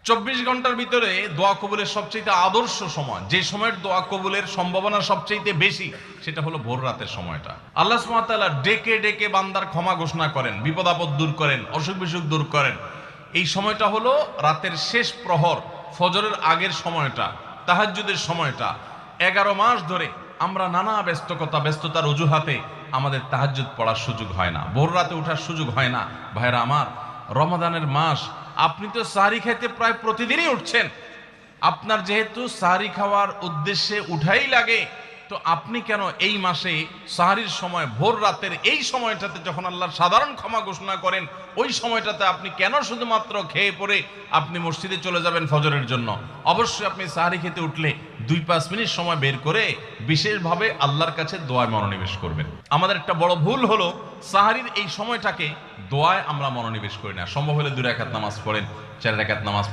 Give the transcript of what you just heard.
24 ঘন্টার ভিতরে দোয়া কবুলের সবচেয়ে আদর্শ সময়, যে সময়ের দোয়া কবুলের সম্ভাবনা সবচেয়ে বেশি, সেটা হলো ভোর রাতের সময়টা। আল্লাহ সুবহানাহু ওয়া তাআলা ডেকে ডেকে বান্দার ক্ষমা ঘোষণা করেন, বিপদ আপদ দূর করেন, অসুখ বিসুখ দূর করেন। এই সময়টা হলো রাতের শেষ প্রহর, ফজরের আগের সময়টা, তাহাজ্জুদের সময়টা। 11 মাস ধরে আমরা নানা ব্যস্ততার অজুহাতে আমাদের তাহাজ্জুদ পড়ার সুযোগ হয় না, ভোর রাতে ওঠার সুযোগ হয় না। ভাইরা আমার, রমাদানের মাস, আপনি তো সাহরি খাইতে প্রায় প্রতিদিনই উঠছেন। আপনার যেহেতু সাহরি খাওয়ার উদ্দেশ্যে উঠাই লাগে, তো আপনি কেন এই মাসে সাহরির সময় ভোর রাতের এই সময়টাতে, যখন আল্লাহর সাধারণ ক্ষমা ঘোষণা করেন, ওই সময়টাতে আপনি কেন শুধুমাত্র খেয়ে পরে আপনি মসজিদে চলে যাবেন ফজরের জন্য? অবশ্যই আপনি সাহরি খেতে উঠলে 2-5 মিনিট সময় বের করে বিশেষভাবে আল্লাহর কাছে দোয়ায় মনোনিবেশ করবেন। আমাদের একটা বড় ভুল হলো, সাহরির এই সময়টাকে দোয়ায় আমরা মনোনিবেশ করি না। সম্ভব হলে 2 রাকাত নামাজ পড়েন, 4 রাকাত নামাজ